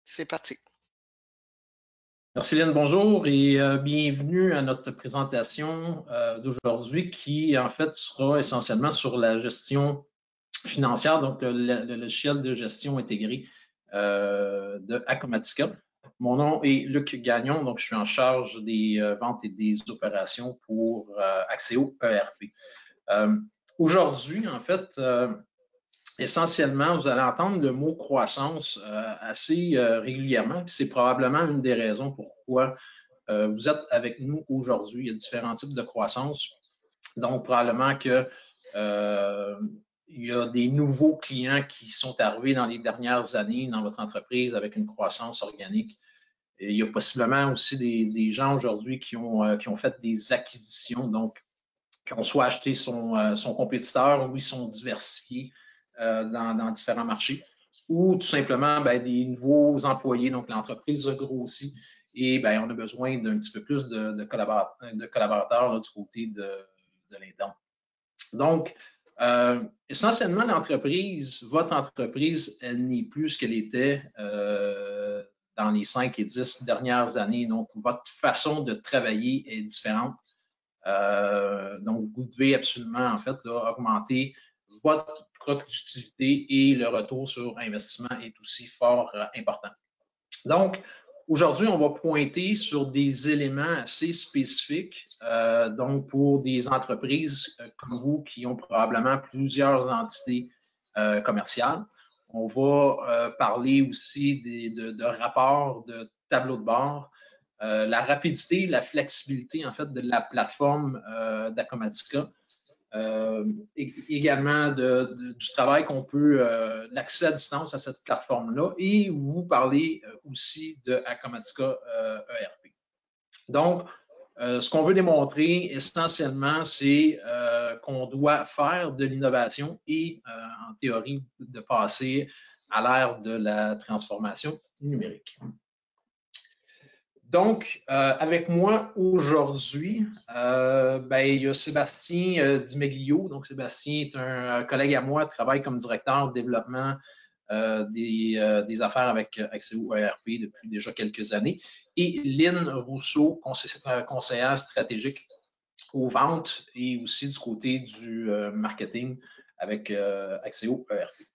C'est parti. Merci Lynn, bonjour et bienvenue à notre présentation d'aujourd'hui qui en fait sera essentiellement sur la gestion financière, donc le logiciel de gestion intégré de Acumatica. Mon nom est Luc Gagnon, donc je suis en charge des ventes et des opérations pour Axéo ERP. Aujourd'hui, en fait, essentiellement, vous allez entendre le mot croissance assez régulièrement, puis c'est probablement une des raisons pourquoi vous êtes avec nous aujourd'hui. Il y a différents types de croissance. Donc, probablement que il y a des nouveaux clients qui sont arrivés dans les dernières années dans votre entreprise avec une croissance organique. Et il y a possiblement aussi des gens aujourd'hui qui ont fait des acquisitions, donc qui ont soit acheté son compétiteur ou ils sont diversifiés dans différents marchés, ou tout simplement des nouveaux employés. Donc, l'entreprise a grossi et on a besoin d'un petit peu plus de collaborateurs là, du côté de l'interne. Donc, essentiellement, votre entreprise, elle n'est plus ce qu'elle était dans les 5 et 10 dernières années. Donc, votre façon de travailler est différente. Donc, vous devez absolument, en fait, là, augmenter votre productivité et le retour sur investissement est aussi fort important. Donc, aujourd'hui, on va pointer sur des éléments assez spécifiques, donc pour des entreprises comme vous qui ont probablement plusieurs entités commerciales. On va parler aussi de rapports, de tableaux de bord, la rapidité, la flexibilité en fait de la plateforme d'Acumatica. Également du travail qu'on peut, l'accès à distance à cette plateforme-là, et vous parlez aussi de Acumatica ERP. Donc, ce qu'on veut démontrer essentiellement, c'est qu'on doit faire de l'innovation et, en théorie, de passer à l'ère de la transformation numérique. Donc, avec moi aujourd'hui, il y a Sébastien Dimeglio. Donc, Sébastien est un collègue à moi, travaille comme directeur de développement des affaires avec Axéo ERP depuis déjà quelques années. Et Lynn Rousseau, conseillère stratégique aux ventes et aussi du côté du marketing avec Axéo ERP.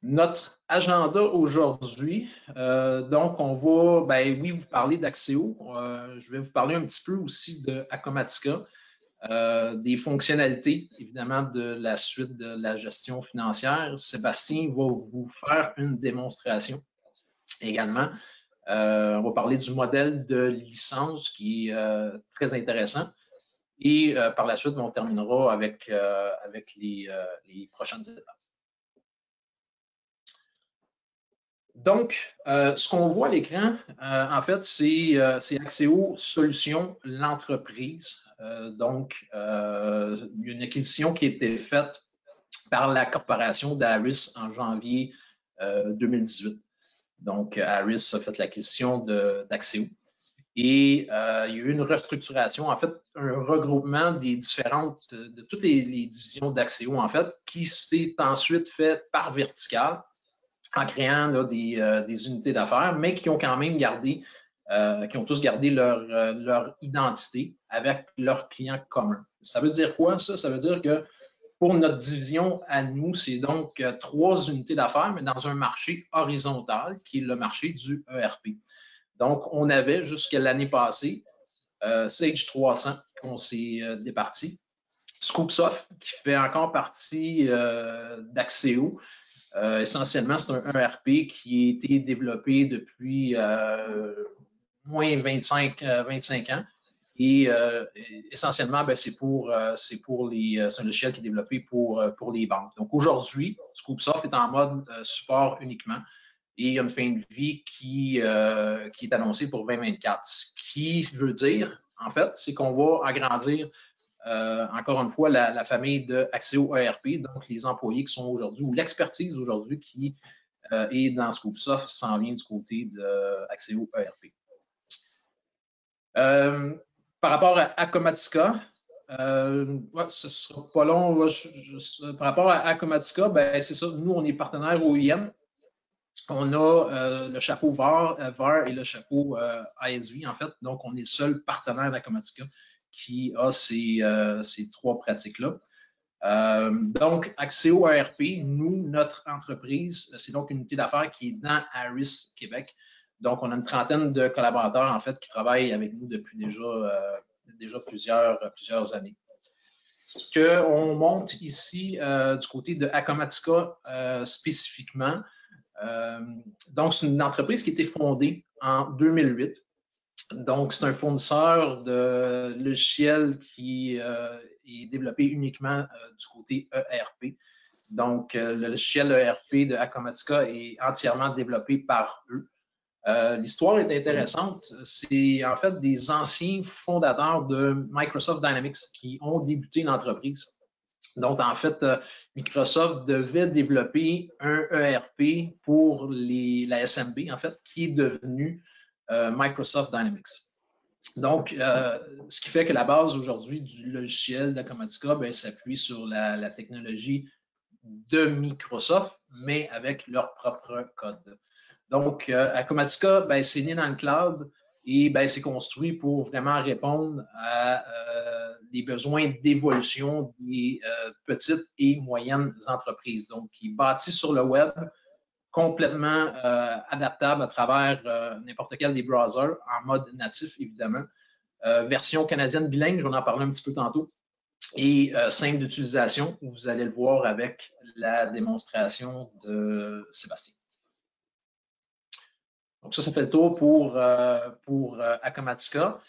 Notre agenda aujourd'hui, donc on va, oui, vous parler d'Axéo. Je vais vous parler un petit peu aussi de Acumatica, des fonctionnalités, évidemment, de la suite de la gestion financière. Sébastien va vous faire une démonstration également. On va parler du modèle de licence qui est très intéressant. Et par la suite, on terminera avec les prochaines étapes. Donc, ce qu'on voit à l'écran, en fait, c'est Axéo Solutions, l'entreprise. Donc, il y a une acquisition qui a été faite par la corporation d'Harris en janvier 2018. Donc, Harris a fait l'acquisition d'Axéo. Et il y a eu une restructuration, en fait, un regroupement de toutes les divisions d'Axéo, en fait, qui s'est ensuite fait par verticale, en créant là, des unités d'affaires, mais qui ont quand même qui ont tous gardé leur identité avec leurs clients communs. Ça veut dire quoi, ça? Ça veut dire que pour notre division à nous, c'est donc 3 unités d'affaires, mais dans un marché horizontal, qui est le marché du ERP. Donc, on avait jusqu'à l'année passée Sage 300 qu'on s'est départi, Scoopsoft, qui fait encore partie d'Axéo. Essentiellement, c'est un ERP qui a été développé depuis moins 25 ans. Et essentiellement, c'est un logiciel qui est développé pour les banques. Donc aujourd'hui, Scoopsoft est en mode support uniquement et il y a une fin de vie qui est annoncée pour 2024. Ce qui veut dire, en fait, c'est qu'on va agrandir encore une fois, la famille de Axéo ERP, donc les employés qui sont aujourd'hui, ou l'expertise aujourd'hui qui est dans Scoopsoft, s'en vient du côté de Axéo ERP. Par rapport à Acumatica, ce ne sera pas long. Par rapport à Acumatica, c'est ça, nous, on est partenaire OIM. on a le chapeau VAR et le chapeau ISV, en fait. Donc, on est le seul partenaire d'Acumatica qui a ces trois pratiques-là. Donc, Axéo ARP, nous, notre entreprise, c'est donc une unité d'affaires qui est dans Harris, Québec. Donc, on a une trentaine de collaborateurs, en fait, qui travaillent avec nous depuis déjà plusieurs années. Ce qu'on montre ici du côté de Acumatica spécifiquement, donc, c'est une entreprise qui a été fondée en 2008. Donc, c'est un fournisseur de logiciels qui est développé uniquement du côté ERP. Donc, le logiciel ERP de Acumatica est entièrement développé par eux. L'histoire est intéressante. C'est en fait des anciens fondateurs de Microsoft Dynamics qui ont débuté l'entreprise. Donc, en fait, Microsoft devait développer un ERP pour la SMB, en fait, qui est devenu Microsoft Dynamics. Donc, ce qui fait que la base aujourd'hui du logiciel d'Acumatica s'appuie sur la technologie de Microsoft, mais avec leur propre code. Donc, Acumatica, c'est né dans le cloud et c'est construit pour vraiment répondre à les besoins d'évolution des petites et moyennes entreprises. Donc, qui est bâti sur le web, complètement adaptable à travers n'importe quel des browsers, en mode natif, évidemment. Version canadienne bilingue, je vais en parler un petit peu tantôt, et simple d'utilisation, vous allez le voir avec la démonstration de Sébastien. Donc, ça fait le tour pour Acumatica.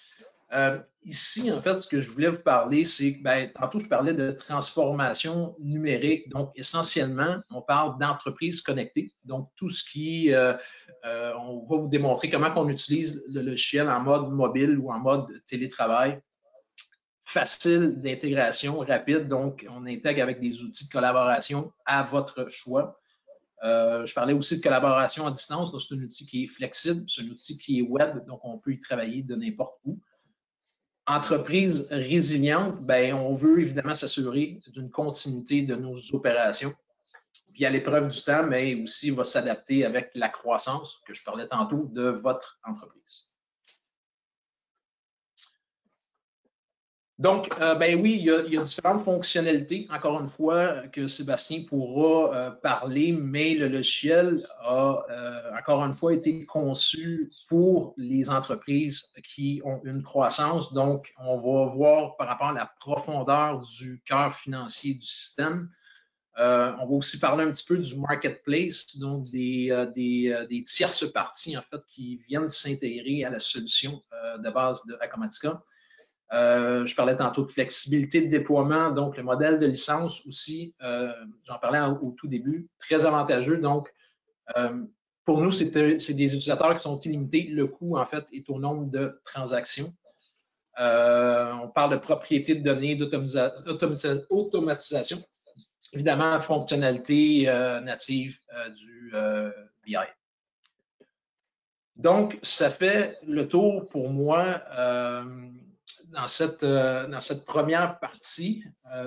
Ici, en fait, ce que je voulais vous parler, c'est que tantôt, je parlais de transformation numérique. Donc, essentiellement, on parle d'entreprise connectée. Donc, tout ce qui, on va vous démontrer comment on utilise le logiciel en mode mobile ou en mode télétravail. Facile d'intégration, rapide. Donc, on intègre avec des outils de collaboration à votre choix. Je parlais aussi de collaboration à distance. C'est un outil qui est flexible, c'est un outil qui est web, donc on peut y travailler de n'importe où. Entreprise résiliente, on veut évidemment s'assurer d'une continuité de nos opérations. Puis à l'épreuve du temps, mais aussi va s'adapter avec la croissance que je parlais tantôt de votre entreprise. Donc, oui, il y a différentes fonctionnalités, encore une fois, que Sébastien pourra parler, mais le logiciel a, encore une fois, été conçu pour les entreprises qui ont une croissance. Donc, on va voir par rapport à la profondeur du cœur financier du système. On va aussi parler un petit peu du marketplace, donc des tierces parties, en fait, qui viennent s'intégrer à la solution de base de Acumatica. Je parlais tantôt de flexibilité de déploiement, donc le modèle de licence aussi, j'en parlais au tout début, très avantageux. Donc, pour nous, c'est des utilisateurs qui sont illimités. Le coût, en fait, est au nombre de transactions. On parle de propriété de données, d'automatisation. Évidemment, fonctionnalité native du BI. Donc, ça fait le tour pour moi dans cette première partie.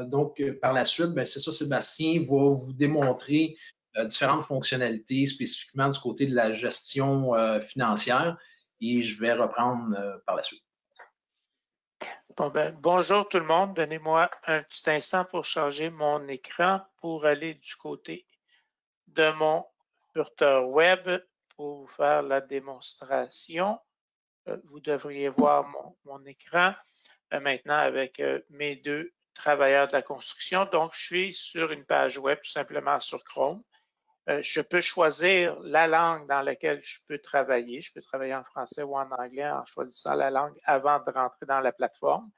Donc, par la suite, c'est ça, Sébastien va vous démontrer différentes fonctionnalités, spécifiquement du côté de la gestion financière, et je vais reprendre par la suite. Bon, bonjour tout le monde. Donnez-moi un petit instant pour changer mon écran pour aller du côté de mon curseur web pour vous faire la démonstration. Vous devriez voir mon écran maintenant avec mes deux travailleurs de la construction. Donc, je suis sur une page web, tout simplement sur Chrome. Je peux choisir la langue dans laquelle je peux travailler. Je peux travailler en français ou en anglais en choisissant la langue avant de rentrer dans la plateforme.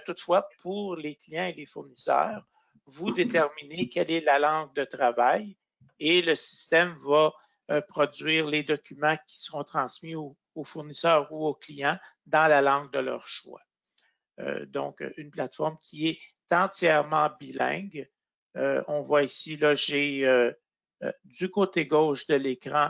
Toutefois, pour les clients et les fournisseurs, vous déterminez quelle est la langue de travail et le système va produire les documents qui seront transmis aux fournisseurs ou aux clients dans la langue de leur choix. Donc, une plateforme qui est entièrement bilingue. On voit ici, là, j'ai du côté gauche de l'écran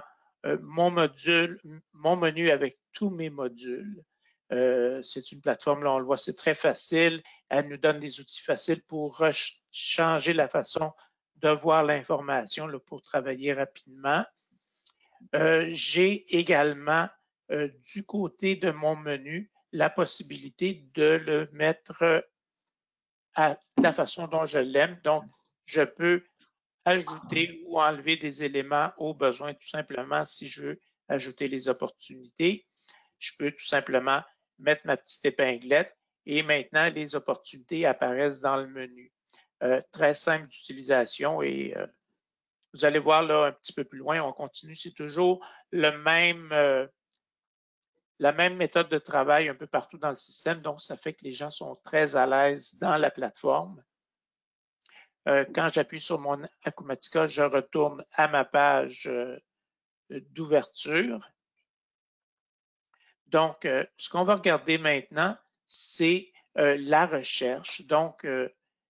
mon menu avec tous mes modules. C'est une plateforme, là, on le voit, c'est très facile. Elle nous donne des outils faciles pour changer la façon de voir l'information pour travailler rapidement. J'ai également du côté de mon menu la possibilité de le mettre à la façon dont je l'aime. Donc, je peux ajouter ou enlever des éléments au besoin tout simplement si je veux ajouter les opportunités. Je peux tout simplement mettre ma petite épinglette et maintenant les opportunités apparaissent dans le menu. Très simple d'utilisation et vous allez voir là un petit peu plus loin, on continue, c'est toujours la même méthode de travail un peu partout dans le système, donc ça fait que les gens sont très à l'aise dans la plateforme. Quand j'appuie sur mon Acumatica, je retourne à ma page d'ouverture. Donc, ce qu'on va regarder maintenant, c'est la recherche. Donc,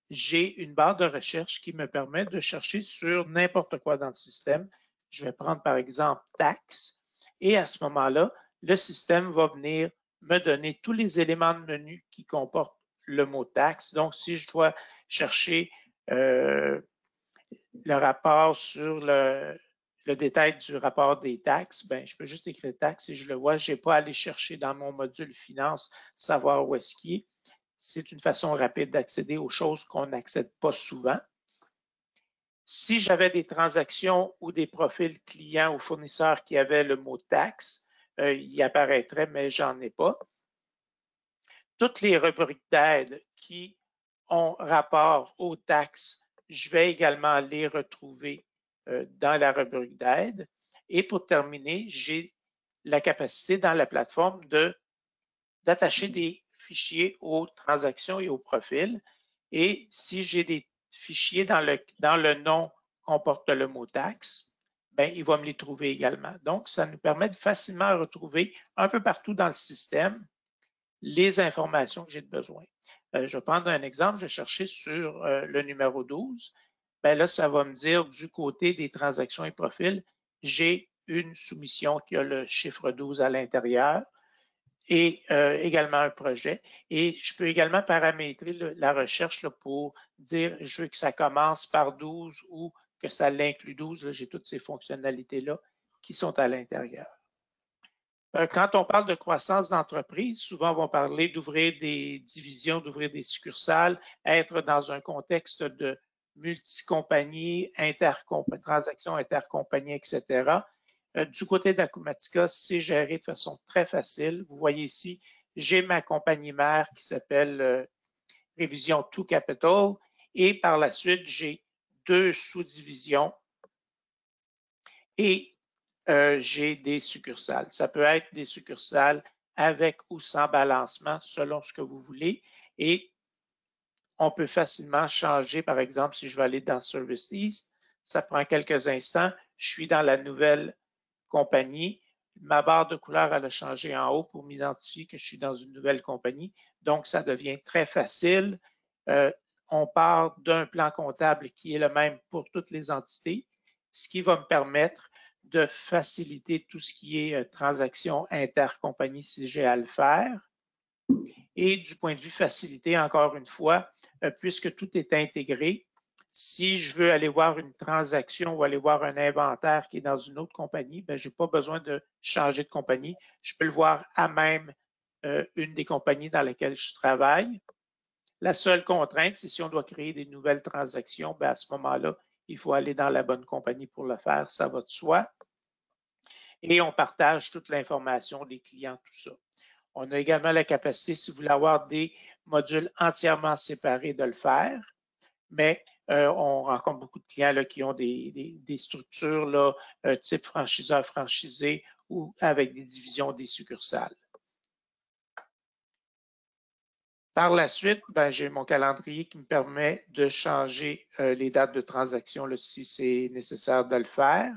j'ai une barre de recherche qui me permet de chercher sur n'importe quoi dans le système. Je vais prendre par exemple taxes et à ce moment-là, le système va venir me donner tous les éléments de menu qui comportent le mot taxe. Donc, si je dois chercher le rapport sur le détail du rapport des taxes, ben, je peux juste écrire taxes et je le vois. Je n'ai pas à aller chercher dans mon module finance, savoir où est-ce qu'il est. C'est une façon rapide d'accéder aux choses qu'on n'accède pas souvent. Si j'avais des transactions ou des profils clients ou fournisseurs qui avaient le mot taxe, il apparaîtrait, mais j'en ai pas. Toutes les rubriques d'aide qui ont rapport aux taxes, je vais également les retrouver dans la rubrique d'aide. Et pour terminer, j'ai la capacité dans la plateforme d'attacher des fichiers aux transactions et aux profils. Et si j'ai des fichiers dans le nom comporte le mot taxe, ben, il va me les trouver également. Donc, ça nous permet de facilement retrouver un peu partout dans le système les informations que j'ai besoin. Je vais prendre un exemple, je vais chercher sur le numéro 12. Ben là, ça va me dire du côté des transactions et profils, j'ai une soumission qui a le chiffre 12 à l'intérieur et également un projet. Et je peux également paramétrer la recherche là, pour dire je veux que ça commence par 12 ou que ça l'inclut 12. J'ai toutes ces fonctionnalités-là qui sont à l'intérieur. Quand on parle de croissance d'entreprise, souvent on va parler d'ouvrir des divisions, d'ouvrir des succursales, être dans un contexte de multi-compagnie, transactions intercompagnies, etc. Du côté d'Acumatica, c'est géré de façon très facile. Vous voyez ici, j'ai ma compagnie mère qui s'appelle Révision To Capital et par la suite, j'ai deux sous-divisions et j'ai des succursales. Ça peut être des succursales avec ou sans balancement selon ce que vous voulez et on peut facilement changer, par exemple, si je vais aller dans Service East, ça prend quelques instants, je suis dans la nouvelle compagnie, ma barre de couleur elle a changé en haut pour m'identifier que je suis dans une nouvelle compagnie, donc ça devient très facile. On part d'un plan comptable qui est le même pour toutes les entités, ce qui va me permettre de faciliter tout ce qui est transactions intercompagnie si j'ai à le faire. Et du point de vue facilité, encore une fois, puisque tout est intégré, si je veux aller voir une transaction ou aller voir un inventaire qui est dans une autre compagnie, ben, je n'ai pas besoin de changer de compagnie. Je peux le voir à même une des compagnies dans lesquelles je travaille. La seule contrainte, c'est si on doit créer des nouvelles transactions, ben, à ce moment-là, il faut aller dans la bonne compagnie pour le faire, ça va de soi. Et on partage toute l'information des clients, tout ça. On a également la capacité, si vous voulez avoir des modules entièrement séparés, de le faire, mais on rencontre beaucoup de clients là, qui ont des structures là, type franchiseur franchisé ou avec des divisions des succursales. Par la suite, ben, j'ai mon calendrier qui me permet de changer les dates de transaction là, si c'est nécessaire de le faire.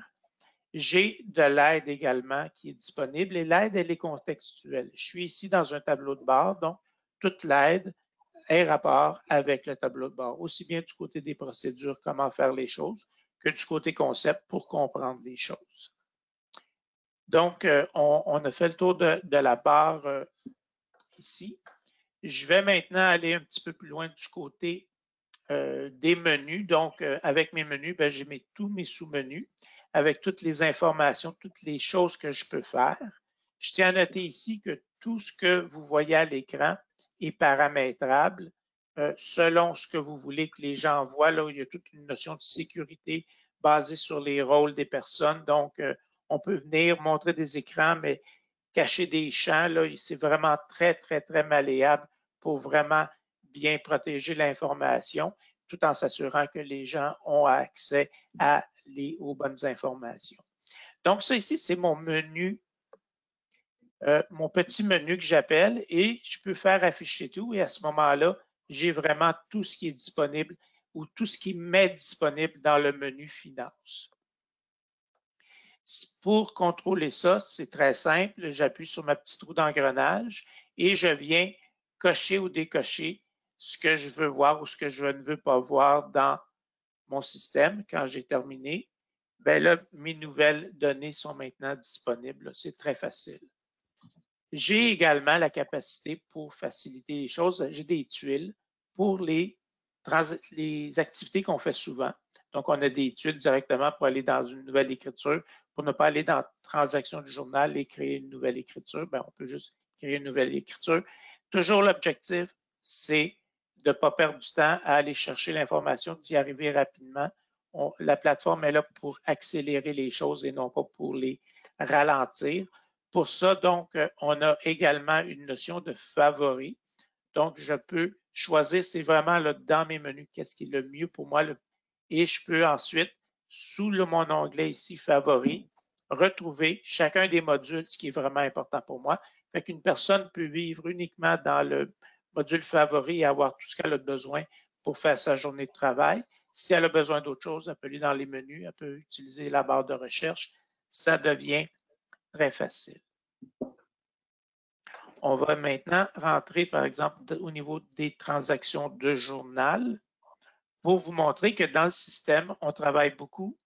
J'ai de l'aide également qui est disponible et l'aide, elle est contextuelle. Je suis ici dans un tableau de bord, donc toute l'aide est rapport avec le tableau de bord, aussi bien du côté des procédures, comment faire les choses, que du côté concept pour comprendre les choses. Donc, on a fait le tour de la barre ici. Je vais maintenant aller un petit peu plus loin du côté des menus. Donc, avec mes menus, ben, j'ai tous mes sous-menus. avec toutes les informations, toutes les choses que je peux faire. Je tiens à noter ici que tout ce que vous voyez à l'écran est paramétrable selon ce que vous voulez que les gens voient. Là, il y a toute une notion de sécurité basée sur les rôles des personnes. Donc, on peut venir montrer des écrans, mais cacher des champs, c'est vraiment très, très, très malléable pour vraiment bien protéger l'information, tout en s'assurant que les gens ont accès aux bonnes informations. Donc, ça ici, c'est mon menu, mon petit menu que j'appelle, et je peux faire afficher tout, et à ce moment-là, j'ai vraiment tout ce qui est disponible ou tout ce qui m'est disponible dans le menu Finance. Pour contrôler ça, c'est très simple. J'appuie sur ma petite roue d'engrenage et je viens cocher ou décocher ce que je veux voir ou ce que je ne veux pas voir dans mon système. Quand j'ai terminé, bien là, mes nouvelles données sont maintenant disponibles. C'est très facile. J'ai également la capacité pour faciliter les choses. J'ai des tuiles pour les activités qu'on fait souvent. Donc, on a des tuiles directement pour aller dans une nouvelle écriture. Pour ne pas aller dans transaction du journal et créer une nouvelle écriture, bien, on peut juste créer une nouvelle écriture. Toujours l'objectif, c'est de ne pas perdre du temps à aller chercher l'information, d'y arriver rapidement. La plateforme est là pour accélérer les choses et non pas pour les ralentir. Pour ça, donc, on a également une notion de favori. Donc, je peux choisir, c'est vraiment là, dans mes menus, qu'est-ce qui est le mieux pour moi. Et je peux ensuite, sous mon onglet ici, favori, retrouver chacun des modules, ce qui est vraiment important pour moi. Fait qu'une personne peut vivre uniquement dans le module favori et avoir tout ce qu'elle a besoin pour faire sa journée de travail. Si elle a besoin d'autre chose, elle peut aller dans les menus, elle peut utiliser la barre de recherche. Ça devient très facile. On va maintenant rentrer, par exemple, au niveau des transactions de journal pour vous montrer que dans le système, on travaille beaucoup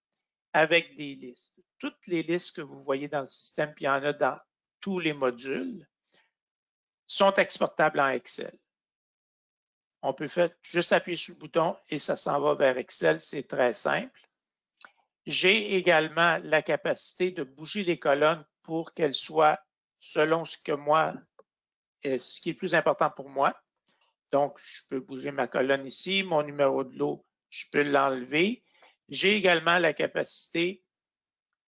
avec des listes. Toutes les listes que vous voyez dans le système, puis il y en a dans tous les modules, sont exportables en Excel. On peut faire juste appuyer sur le bouton et ça s'en va vers Excel. C'est très simple. J'ai également la capacité de bouger les colonnes pour qu'elles soient selon ce qui est le plus important pour moi. Donc, je peux bouger ma colonne ici, mon numéro de lot, je peux l'enlever. J'ai également la capacité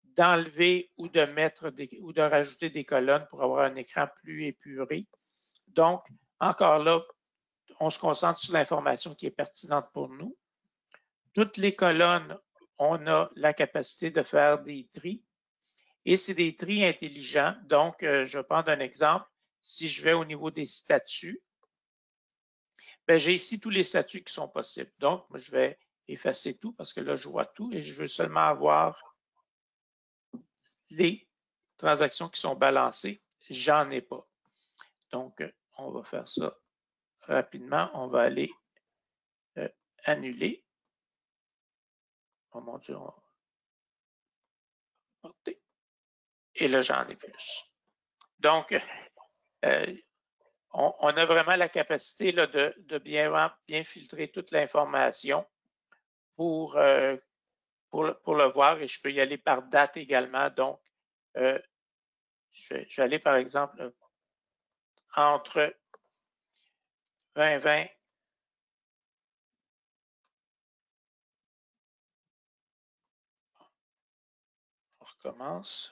d'enlever ou de mettre ou de rajouter des colonnes pour avoir un écran plus épuré. Donc, encore là, on se concentre sur l'information qui est pertinente pour nous. Toutes les colonnes, on a la capacité de faire des tris. Et c'est des tris intelligents. Donc, je vais prendre un exemple. Si je vais au niveau des statuts, j'ai ici tous les statuts qui sont possibles. Donc, moi, je vais effacer tout parce que là, je vois tout et je veux seulement avoir les transactions qui sont balancées. J'en ai pas. Donc, on va faire ça rapidement. On va aller annuler. Oh mon Dieu. Et là, j'en ai plus. Donc, on a vraiment la capacité là, de bien filtrer toute l'information pour le voir et je peux y aller par date également. Donc, je vais aller par exemple entre 2020 on recommence.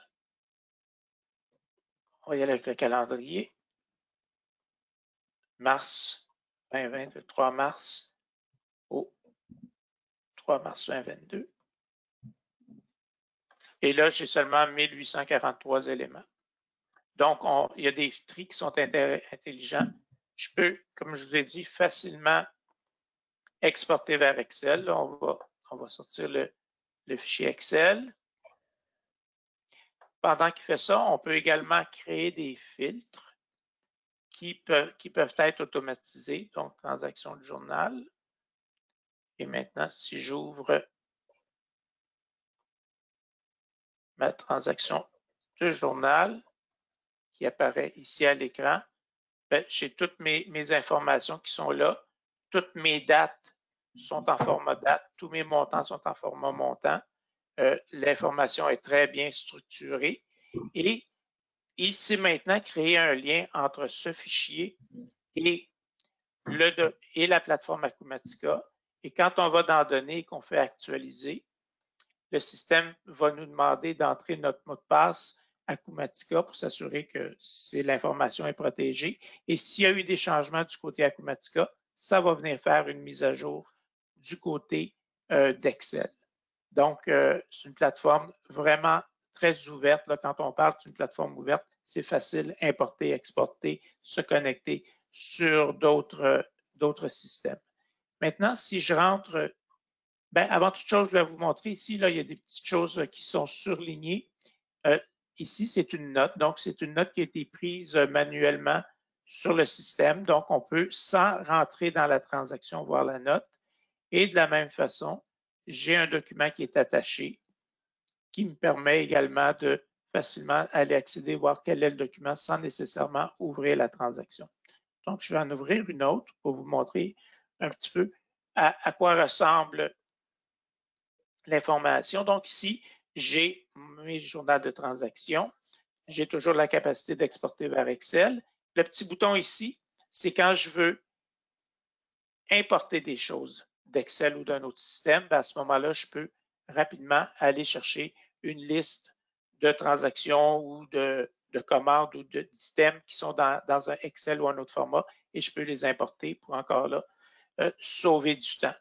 On va y aller avec le calendrier. Mars 2020, le 3 mars au 3 mars 2022. Et là, j'ai seulement 1843 éléments. Donc, il y a des tris qui sont intelligents. Je peux, comme je vous ai dit, facilement exporter vers Excel. Là, on va sortir le fichier Excel. Pendant qu'il fait ça, on peut également créer des filtres qui peuvent être automatisés, donc transaction de journal. Et maintenant, si j'ouvre ma transaction de journal qui apparaît ici à l'écran, j'ai toutes mes informations qui sont là. Toutes mes dates sont en format date. Tous mes montants sont en format montant. L'information est très bien structurée et il s'est maintenant créé un lien entre ce fichier et la plateforme Acumatica. Et quand on va dans Données et qu'on fait actualiser, le système va nous demander d'entrer notre mot de passe Acumatica pour s'assurer que l'information est protégée. Et s'il y a eu des changements du côté Acumatica, ça va venir faire une mise à jour du côté d'Excel. Donc, c'est une plateforme vraiment très ouverte. Là, quand on parle d'une plateforme ouverte, c'est facile, importer, exporter, se connecter sur d'autres systèmes. Maintenant, si je rentre, avant toute chose, je vais vous montrer ici, là, il y a des petites choses qui sont surlignées. Ici, c'est une note. Donc, c'est une note qui a été prise manuellement sur le système. Donc, on peut, sans rentrer dans la transaction, voir la note. Et de la même façon, j'ai un document qui est attaché qui me permet également de facilement aller accéder, voir quel est le document sans nécessairement ouvrir la transaction. Donc, je vais en ouvrir une autre pour vous montrer un petit peu à quoi ressemble l'information. Donc, ici, j'ai mes journaux de transaction. J'ai toujours la capacité d'exporter vers Excel. Le petit bouton ici, c'est quand je veux importer des choses d'Excel ou d'un autre système. À ce moment-là, je peux rapidement aller chercher une liste de transactions ou de commandes ou d'items qui sont dans un Excel ou un autre format et je peux les importer pour encore là sauver du temps.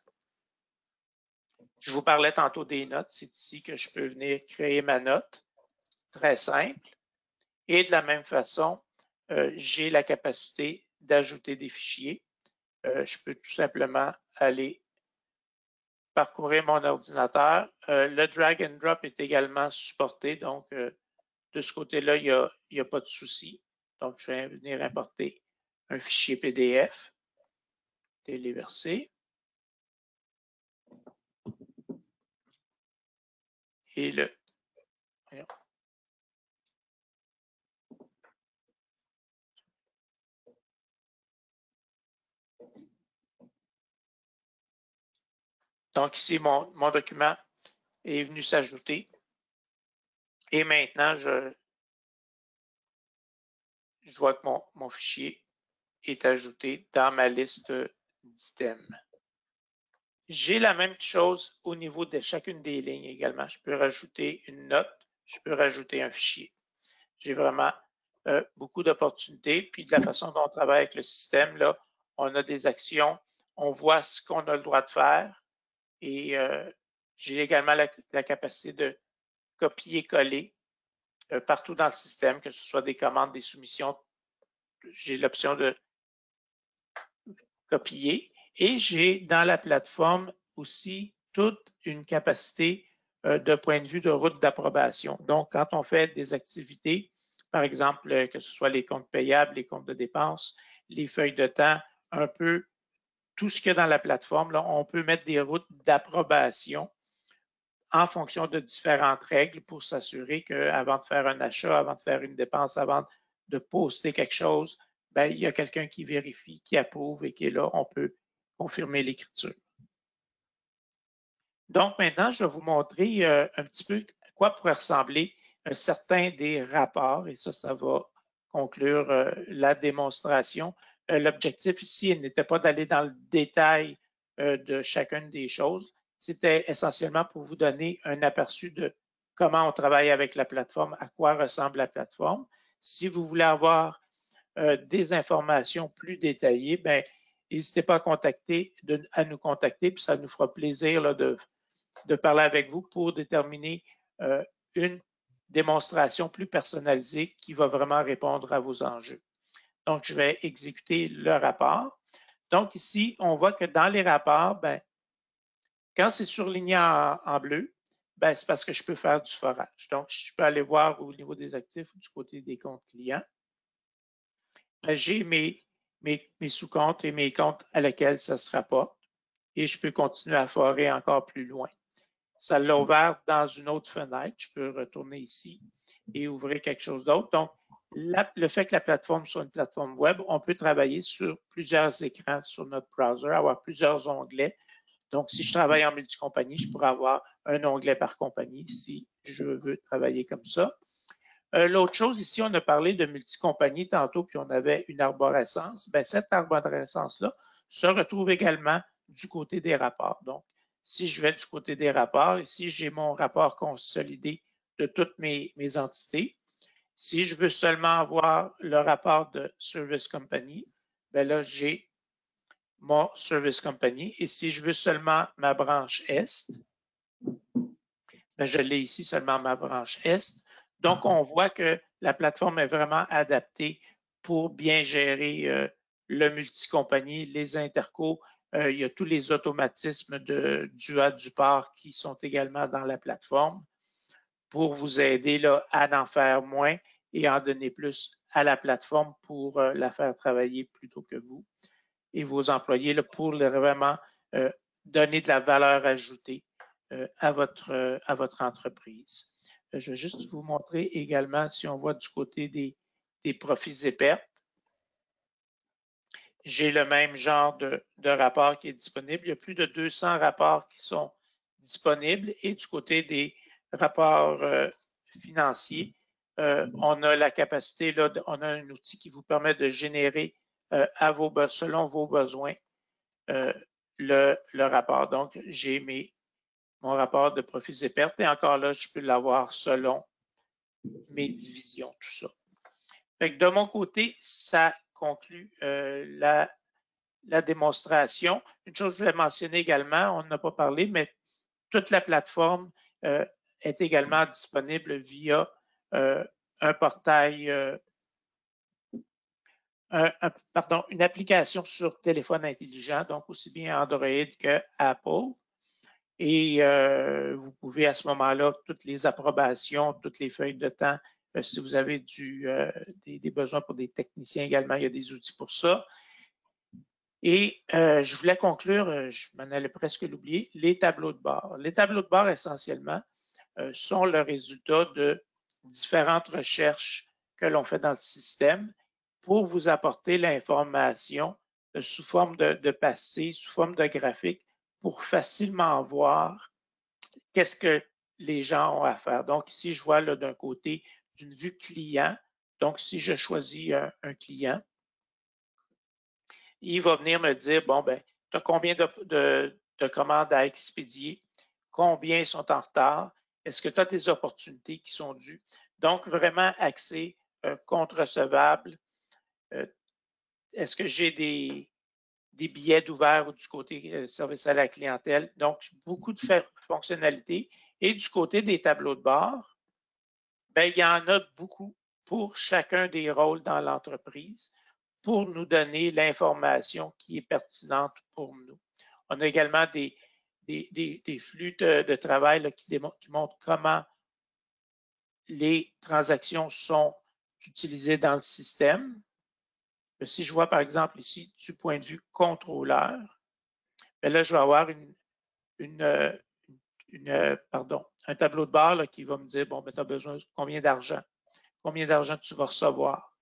Je vous parlais tantôt des notes. C'est ici que je peux venir créer ma note. Très simple. Et de la même façon, j'ai la capacité d'ajouter des fichiers. Je peux tout simplement aller parcourir mon ordinateur. Le drag and drop est également supporté. Donc, de ce côté-là, il n'y a pas de souci. Donc, je vais venir importer un fichier PDF, téléverser. Et donc, ici, mon document est venu s'ajouter. Et maintenant, je vois que mon fichier est ajouté dans ma liste d'items. J'ai la même chose au niveau de chacune des lignes également. Je peux rajouter une note, je peux rajouter un fichier. J'ai vraiment beaucoup d'opportunités. Puis de la façon dont on travaille avec le système, là, on a des actions, on voit ce qu'on a le droit de faire. Et j'ai également la capacité de copier-coller partout dans le système, que ce soit des commandes, des soumissions. J'ai l'option de copier. Et j'ai dans la plateforme aussi toute une capacité de point de vue de route d'approbation. Donc, quand on fait des activités, par exemple, que ce soit les comptes payables, les comptes de dépenses, les feuilles de temps, un peu tout ce qu'il y a dans la plateforme, là, on peut mettre des routes d'approbation en fonction de différentes règles pour s'assurer qu'avant de faire un achat, avant de faire une dépense, avant de poster quelque chose, il y a quelqu'un qui vérifie, qui approuve et qui est là, on peut confirmer l'écriture. Donc maintenant, je vais vous montrer un petit peu à quoi pourrait ressembler certains des rapports et ça va conclure la démonstration. L'objectif ici n'était pas d'aller dans le détail de chacune des choses. C'était essentiellement pour vous donner un aperçu de comment on travaille avec la plateforme, à quoi ressemble la plateforme. Si vous voulez avoir des informations plus détaillées, n'hésitez pas à nous contacter, puis ça nous fera plaisir là, de parler avec vous pour déterminer une démonstration plus personnalisée qui va vraiment répondre à vos enjeux. Donc, je vais exécuter le rapport. Donc, ici, on voit que dans les rapports, quand c'est surligné en bleu, c'est parce que je peux faire du forage. Donc, je peux aller voir au niveau des actifs du côté des comptes clients. J'ai mes sous-comptes et mes comptes à lesquels ça se rapporte et je peux continuer à forer encore plus loin. Ça l'a ouvert dans une autre fenêtre. Je peux retourner ici et ouvrir quelque chose d'autre. Donc, le fait que la plateforme soit une plateforme web, on peut travailler sur plusieurs écrans sur notre browser, avoir plusieurs onglets Donc, si je travaille en multicompagnie, je pourrais avoir un onglet par compagnie si je veux travailler comme ça. L'autre chose, ici, on a parlé de multicompagnie tantôt, puis on avait une arborescence. Bien, cette arborescence-là se retrouve également du côté des rapports. Donc, si je vais du côté des rapports, ici, j'ai mon rapport consolidé de toutes mes entités. Si je veux seulement avoir le rapport de Service Company, bien là, j'ai mon Service Company. Et si je veux seulement ma branche Est, bien, je l'ai ici seulement ma branche Est. Donc, on voit que la plateforme est vraiment adaptée pour bien gérer le multicompagnie, les intercos. Il y a tous les automatismes du A du port qui sont également dans la plateforme pour vous aider là, à en faire moins et en donner plus à la plateforme pour la faire travailler plutôt que vous et vos employés là, pour vraiment donner de la valeur ajoutée à votre entreprise. Je vais juste vous montrer également, si on voit du côté des profits et pertes, j'ai le même genre de rapport qui est disponible. Il y a plus de 200 rapports qui sont disponibles et du côté des rapports financiers, on a la capacité, là, on a un outil qui vous permet de générer selon vos besoins le rapport. Donc, j'ai mon rapport de profits et pertes et encore là, je peux l'avoir selon mes divisions, tout ça. Fait que de mon côté, ça conclut la démonstration. Une chose que je voulais mentionner également, on n'a pas parlé, mais toute la plateforme est également disponible via un portail, une application sur téléphone intelligent, donc aussi bien Android que Apple. Et vous pouvez à ce moment-là, toutes les approbations, toutes les feuilles de temps, si vous avez des besoins pour des techniciens également, il y a des outils pour ça. Et je voulais conclure, je m'en allais presque l'oublier, les tableaux de bord. Les tableaux de bord, essentiellement, sont le résultat de différentes recherches que l'on fait dans le système pour vous apporter l'information sous forme de pastilles, sous forme de graphique, pour facilement voir qu'est-ce que les gens ont à faire. Donc, ici, je vois d'un côté d'une vue client. Donc, si je choisis un client, il va venir me dire, bon, ben, tu as combien de commandes à expédier? Combien sont en retard? Est-ce que tu as des opportunités qui sont dues? Donc, vraiment accès compte recevable. Est-ce que j'ai des billets d'ouvert du côté service à la clientèle? Donc, beaucoup de fonctionnalités. Et du côté des tableaux de bord, ben, il y en a beaucoup pour chacun des rôles dans l'entreprise pour nous donner l'information qui est pertinente pour nous. On a également des flux de travail là, qui montrent comment les transactions sont utilisées dans le système. Si je vois par exemple ici du point de vue contrôleur, bien là, je vais avoir un tableau de bord là, qui va me dire, bon, ben, tu as besoin de combien d'argent tu vas recevoir.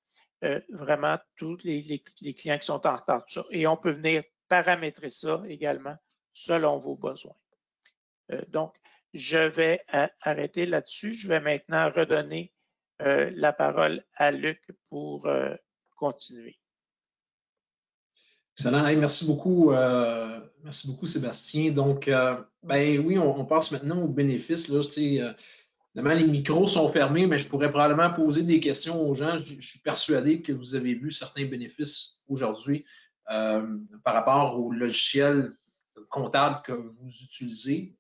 Vraiment, tous les clients qui sont en retard, tout ça. Et on peut venir paramétrer ça également selon vos besoins. Donc, je vais arrêter là-dessus. Je vais maintenant redonner la parole à Luc pour continuer. Excellent. Hey, merci beaucoup, Sébastien. Donc, ben oui, on passe maintenant aux bénéfices. Là, les micros sont fermés, mais je pourrais probablement poser des questions aux gens. Je suis persuadé que vous avez vu certains bénéfices aujourd'hui par rapport au logiciel comptable que vous utilisez.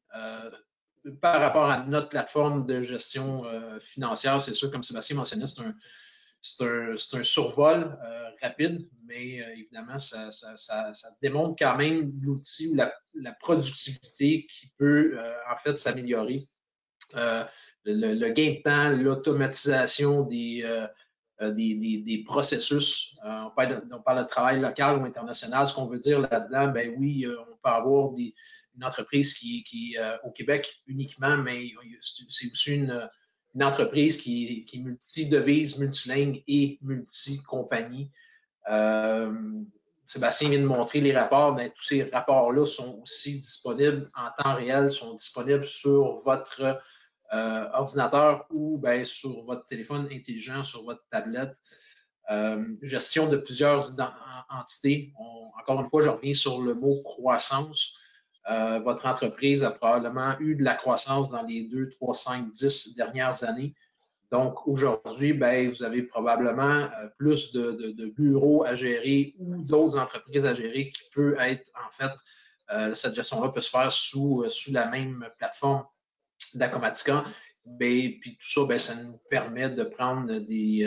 Par rapport à notre plateforme de gestion financière, c'est sûr, comme Sébastien mentionnait, c'est un survol rapide, mais évidemment, ça démontre quand même l'outil ou la productivité qui peut en fait s'améliorer. Le gain de temps, l'automatisation des processus. On parle de travail local ou international. Ce qu'on veut dire là-dedans, ben oui, on peut avoir une entreprise qui au Québec uniquement, mais c'est aussi une entreprise qui multi-devise, multilingue et multi-compagnie. Sébastien vient de montrer les rapports, bien, tous ces rapports-là sont aussi disponibles en temps réel, sont disponibles sur votre ordinateur ou bien, sur votre téléphone intelligent, sur votre tablette. Gestion de plusieurs entités. Encore une fois, je reviens sur le mot croissance. Votre entreprise a probablement eu de la croissance dans les 2, 3, 5, 10 dernières années. Donc, aujourd'hui, ben, vous avez probablement plus de bureaux à gérer ou d'autres entreprises à gérer qui peut être, en fait, cette gestion-là peut se faire sous la même plateforme d'Acumatica. Ben, puis tout ça, ben, ça nous permet de prendre des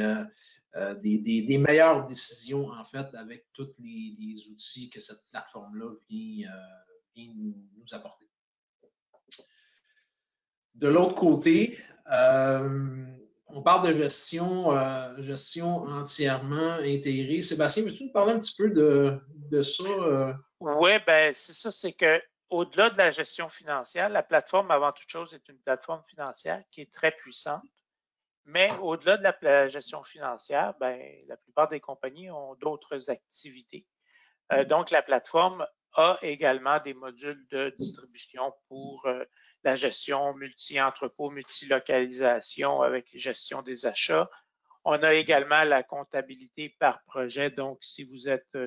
meilleures décisions, en fait, avec tous les outils que cette plateforme-là vient nous apporter. De l'autre côté, on parle de gestion entièrement intégrée. Sébastien, veux-tu nous parler un petit peu de ça? Oui, ben c'est ça, c'est que au-delà de la gestion financière, la plateforme, avant toute chose, est une plateforme financière qui est très puissante. Mais au-delà de la gestion financière, ben, la plupart des compagnies ont d'autres activités. Donc, la plateforme a également des modules de distribution pour la gestion multi-entrepôt, multi-localisation avec gestion des achats. On a également la comptabilité par projet. Donc, si vous êtes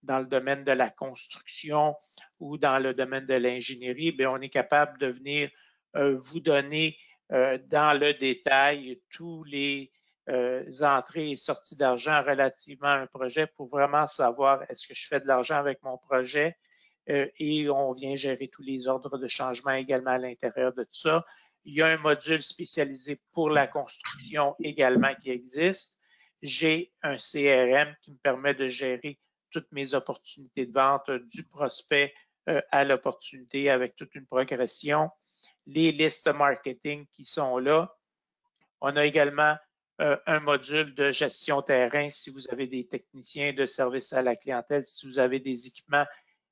dans le domaine de la construction ou dans le domaine de l'ingénierie, bien, on est capable de venir vous donner dans le détail tous les entrées et sorties d'argent relativement à un projet pour vraiment savoir est-ce que je fais de l'argent avec mon projet et on vient gérer tous les ordres de changement également à l'intérieur de tout ça. Il y a un module spécialisé pour la construction également qui existe. J'ai un CRM qui me permet de gérer toutes mes opportunités de vente du prospect à l'opportunité avec toute une progression. Les listes marketing qui sont là. On a également un module de gestion terrain si vous avez des techniciens de service à la clientèle, si vous avez des équipements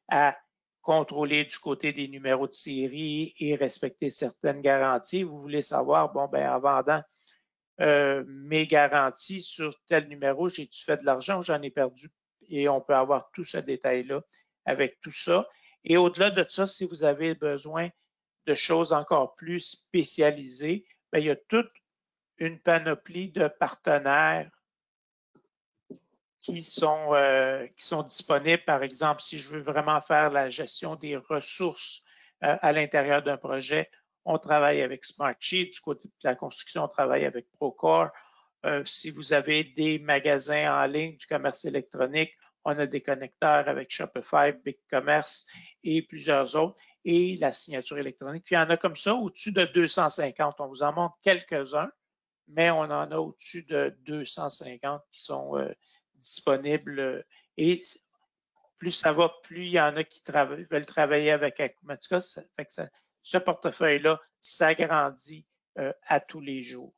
à contrôler du côté des numéros de série et respecter certaines garanties. Vous voulez savoir, bon, ben en vendant mes garanties sur tel numéro, j'ai-tu fait de l'argent ou j'en ai perdu? Et on peut avoir tout ce détail-là avec tout ça. Et au-delà de ça, si vous avez besoin de choses encore plus spécialisées, bien, il y a toute une panoplie de partenaires qui sont disponibles. Par exemple, si je veux vraiment faire la gestion des ressources à l'intérieur d'un projet, on travaille avec Smartsheet. Du côté de la construction, on travaille avec Procore. Si vous avez des magasins en ligne, du commerce électronique, on a des connecteurs avec Shopify, BigCommerce et plusieurs autres. Et la signature électronique. Puis il y en a comme ça au-dessus de 250. On vous en montre quelques-uns, mais on en a au-dessus de 250 qui sont disponibles. Et plus ça va, plus il y en a qui veulent travailler avec Acumatica. Ce portefeuille-là s'agrandit à tous les jours.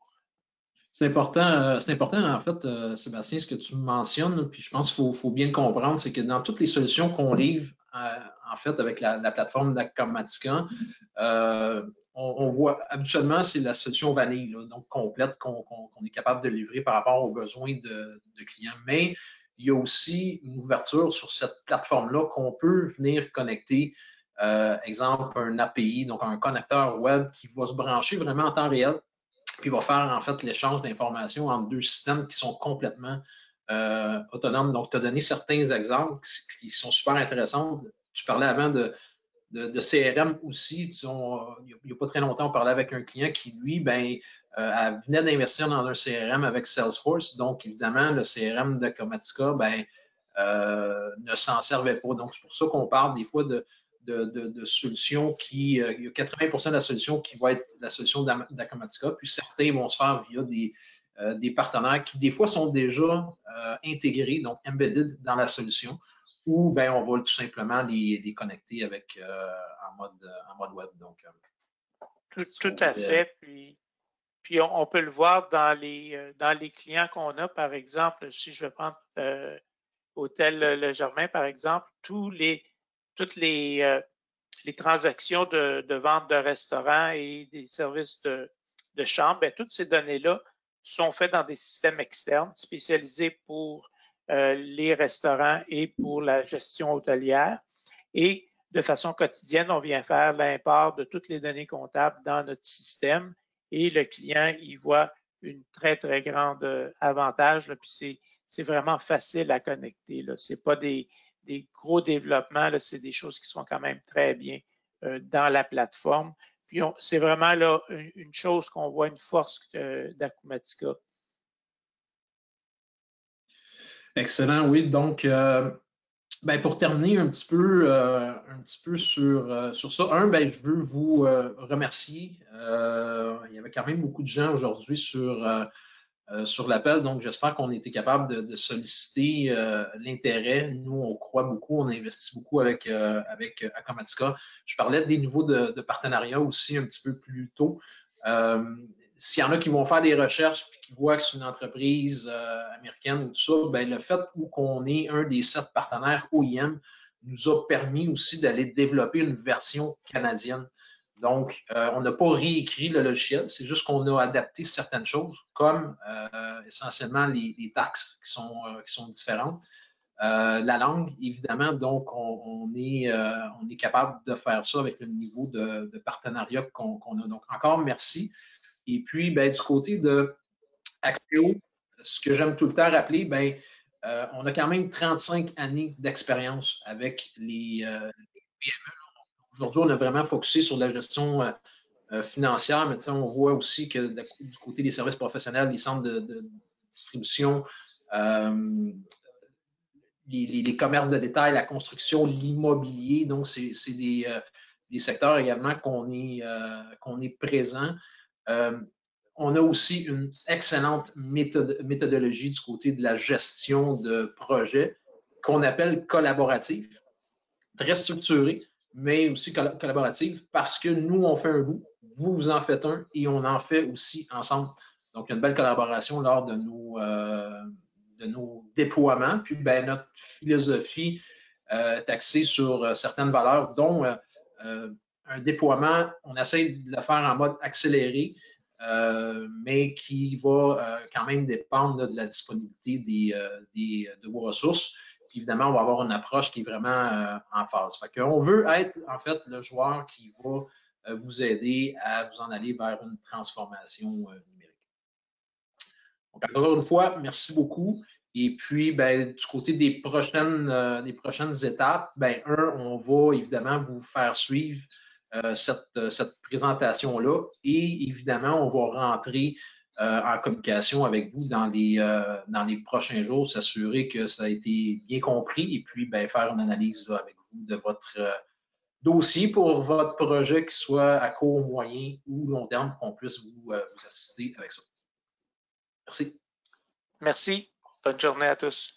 C'est important, en fait, Sébastien, ce que tu mentionnes, puis je pense qu'il faut bien le comprendre, c'est que dans toutes les solutions qu'on livre, en fait, avec la plateforme d'Acumatica, on voit habituellement, c'est la solution vanille, là, donc complète, qu'on est capable de livrer par rapport aux besoins de clients. Mais il y a aussi une ouverture sur cette plateforme-là qu'on peut venir connecter, exemple, un API, donc un connecteur web qui va se brancher vraiment en temps réel, puis va faire en fait l'échange d'informations entre deux systèmes qui sont complètement autonomes. Donc, tu as donné certains exemples qui sont super intéressants. Tu parlais avant de CRM aussi. Il n'y a pas très longtemps, on parlait avec un client qui, lui, ben, venait d'investir dans un CRM avec Salesforce. Donc, évidemment, le CRM d'Acumatica, ben, ne s'en servait pas. Donc, c'est pour ça qu'on parle des fois de solutions qui, il y a 80% de la solution qui va être la solution d'Acumatica, puis certains vont se faire via des partenaires qui, des fois, sont déjà intégrés, donc embedded dans la solution, ou ben, on va tout simplement les connecter avec en mode web. Donc, tout à fait. Puis on peut le voir dans les clients qu'on a, par exemple, si je vais prendre Hôtel Le Germain, par exemple, toutes les transactions de vente de restaurants et des services de chambre, bien, toutes ces données-là sont faites dans des systèmes externes spécialisés pour les restaurants et pour la gestion hôtelière. Et de façon quotidienne, on vient faire l'import de toutes les données comptables dans notre système et le client y voit une très, très grande avantage. Là, puis c'est vraiment facile à connecter. Ce n'est pas des gros développements, c'est des choses qui sont quand même très bien dans la plateforme. Puis c'est vraiment là une chose qu'on voit, une force d'Acumatica. Excellent, oui. Donc, pour terminer un petit peu sur ça, je veux vous remercier. Il y avait quand même beaucoup de gens aujourd'hui sur l'appel, donc j'espère qu'on a été capable de solliciter l'intérêt. Nous, on croit beaucoup, on investit beaucoup avec Acumatica. Je parlais des niveaux de partenariat aussi un petit peu plus tôt. S'il y en a qui vont faire des recherches et qui voient que c'est une entreprise américaine ou tout ça, le fait qu'on est un des 7 partenaires OIM nous a permis aussi d'aller développer une version canadienne. Donc, on n'a pas réécrit le logiciel, c'est juste qu'on a adapté certaines choses, comme essentiellement les taxes qui sont différentes. La langue, évidemment, donc on est capable de faire ça avec le niveau de partenariat qu'on a. Donc, encore merci. Et puis, du côté de Axéo, ce que j'aime tout le temps rappeler, on a quand même 35 années d'expérience avec les PME. Aujourd'hui, on a vraiment focusé sur la gestion financière, mais on voit aussi que du côté des services professionnels, les centres de distribution, les commerces de détail, la construction, l'immobilier, donc c'est des secteurs également qu'on est présent. On a aussi une excellente méthodologie du côté de la gestion de projets qu'on appelle collaborative, très structurée, mais aussi collaborative parce que nous, on fait un bout, vous en faites un et on en fait aussi ensemble. Donc, il y a une belle collaboration lors de nos déploiements. Puis, notre philosophie est axée sur certaines valeurs, dont un déploiement, on essaie de le faire en mode accéléré, mais qui va quand même dépendre de la disponibilité de vos ressources. Puis, évidemment, on va avoir une approche qui est vraiment en phase. Fait qu'on veut être, en fait, le joueur qui va vous aider à vous en aller vers une transformation numérique. Donc, encore une fois, merci beaucoup. Et puis, du côté des prochaines étapes, on va évidemment vous faire suivre cette présentation-là et évidemment, on va rentrer en communication avec vous dans les prochains jours, s'assurer que ça a été bien compris et puis faire une analyse là, avec vous de votre dossier pour votre projet, qu'il soit à court, moyen ou long terme, qu'on puisse vous assister avec ça. Merci. Merci. Bonne journée à tous.